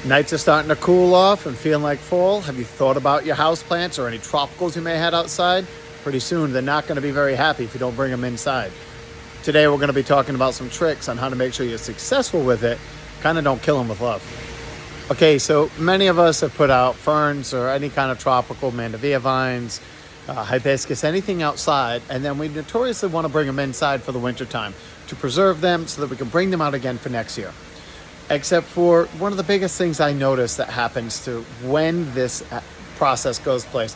Nights are starting to cool off and feeling like fall. Have you thought about your houseplants or any tropicals you may have outside? Pretty soon they're not going to be very happy if you don't bring them inside. Today we're going to be talking about some tricks on how to make sure you're successful with it. Kind of don't kill them with love. Okay, so many of us have put out ferns or any kind of tropical mandevilla vines, hibiscus, anything outside, and then we notoriously want to bring them inside for the wintertime to preserve them so that we can bring them out again for next year. Except for one of the biggest things I notice that happens to when this process goes place.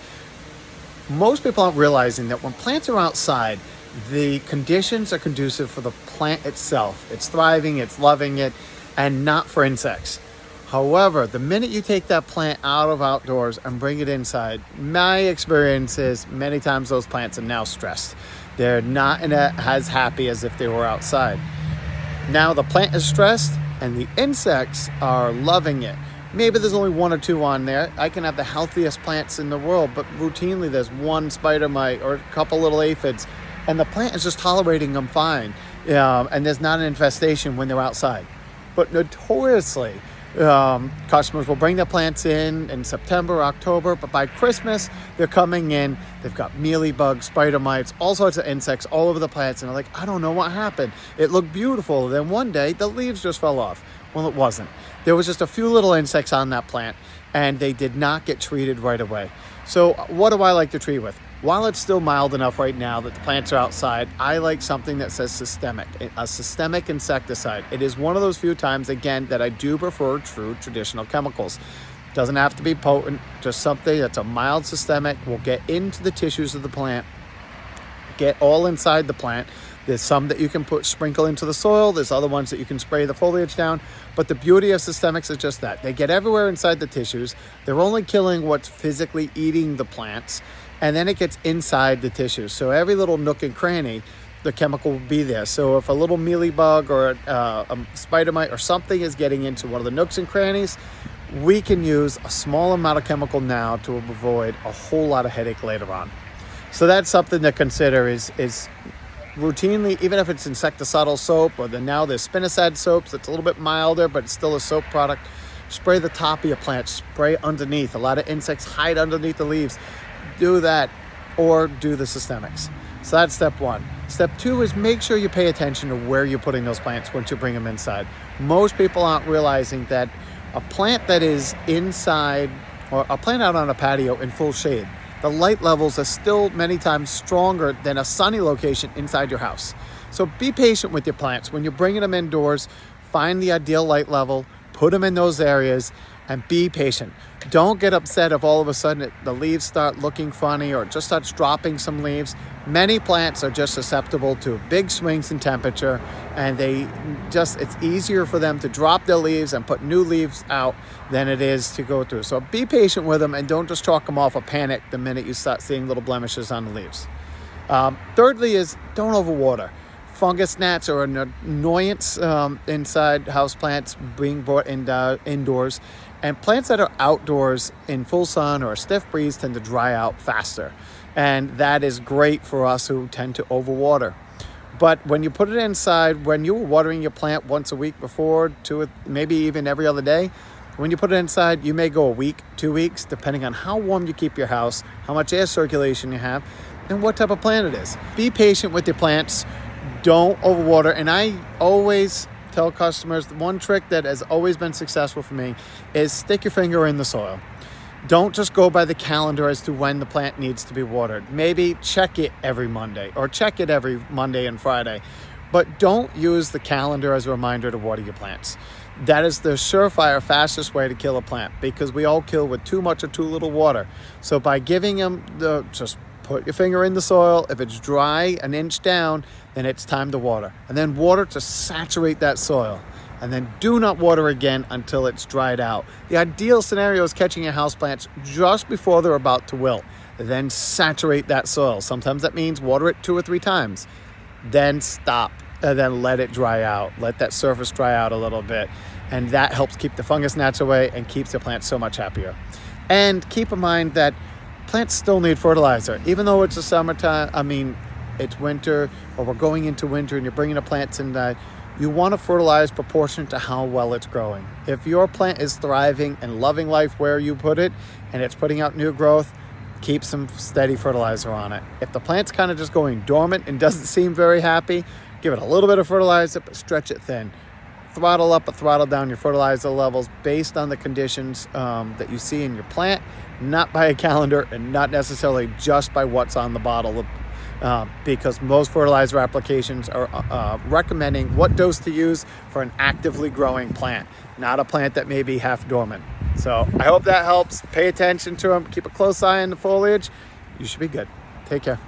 Most people aren't realizing that when plants are outside, the conditions are conducive for the plant itself. It's thriving, it's loving it, and not for insects. However, the minute you take that plant out of outdoors and bring it inside, my experience is many times those plants are now stressed. They're not as happy as if they were outside. Now the plant is stressed and the insects are loving it. Maybe there's only one or two on there. I can have the healthiest plants in the world, but routinely there's one spider mite or a couple little aphids, and the plant is just tolerating them fine. And there's not an infestation when they're outside. But notoriously, customers will bring their plants in September, October, but by Christmas, they're coming in. They've got mealybugs, spider mites, all sorts of insects all over the plants. And they're like, I don't know what happened. It looked beautiful. Then one day, the leaves just fell off. Well, it wasn't. There was just a few little insects on that plant, and they did not get treated right away. So what do I like to treat with? While it's still mild enough right now that the plants are outside, I like something that says systemic, a systemic insecticide. It is one of those few times, again, that I do prefer true traditional chemicals. Doesn't have to be potent, just something that's a mild systemic, will get into the tissues of the plant, get all inside the plant. There's some that you can sprinkle into the soil. There's other ones that you can spray the foliage down. But the beauty of systemics is just that. They get everywhere inside the tissues. They're only killing what's physically eating the plants. And then it gets inside the tissues. So every little nook and cranny, the chemical will be there. So if a little mealybug or a spider mite or something is getting into one of the nooks and crannies, we can use a small amount of chemical now to avoid a whole lot of headache later on. So that's something to consider is routinely, even if it's insecticidal soap or now there's spinosad soaps that's a little bit milder, but it's still a soap product, spray the top of your plant, spray underneath. A lot of insects hide underneath the leaves. Do that or do the systemics. So that's step one. Step two is make sure you pay attention to where you're putting those plants once you bring them inside. Most people aren't realizing that a plant that is inside or a plant out on a patio in full shade, the light levels are still many times stronger than a sunny location inside your house. So be patient with your plants. When you're bringing them indoors, find the ideal light level, put them in those areas, and be patient. Don't get upset if all of a sudden the leaves start looking funny or it just starts dropping some leaves. Many plants are just susceptible to big swings in temperature, and it's easier for them to drop their leaves and put new leaves out than it is to go through. So be patient with them and don't just chalk them off a panic the minute you start seeing little blemishes on the leaves. Thirdly is don't overwater. Fungus gnats are an annoyance inside houseplants being brought indoors. And plants that are outdoors in full sun or a stiff breeze tend to dry out faster. And that is great for us who tend to overwater. But when you put it inside, when you were watering your plant once a week before, maybe even every other day, when you put it inside, you may go a week, 2 weeks, depending on how warm you keep your house, how much air circulation you have, and what type of plant it is. Be patient with your plants. Don't overwater. And I always tell customers, the one trick that has always been successful for me is stick your finger in the soil. Don't just go by the calendar as to when the plant needs to be watered. Maybe check it every Monday or check it every Monday and Friday, but don't use the calendar as a reminder to water your plants. That is the surefire fastest way to kill a plant, because we all kill with too much or too little water. So by giving them just put your finger in the soil. If it's dry, an inch down, then it's time to water. And then water to saturate that soil. And then do not water again until it's dried out. The ideal scenario is catching your houseplants just before they're about to wilt. Then saturate that soil. Sometimes that means water it 2 or 3 times. Then stop. And then let it dry out. Let that surface dry out a little bit. And that helps keep the fungus gnats away and keeps the plants so much happier. And keep in mind that plants still need fertilizer. Even though it's the summertime, it's winter, or we're going into winter and you're bringing the plants in, You want to fertilize proportionate to how well it's growing. If your plant is thriving and loving life where you put it and it's putting out new growth, keep some steady fertilizer on it. If the plant's kind of just going dormant and doesn't seem very happy, give it a little bit of fertilizer, but stretch it thin. Throttle up or throttle down your fertilizer levels based on the conditions that you see in your plant, not by a calendar and not necessarily just by what's on the bottle, because most fertilizer applications are recommending what dose to use for an actively growing plant, not a plant that may be half dormant. So I hope that helps. Pay attention to them. Keep a close eye on the foliage. You should be good. Take care.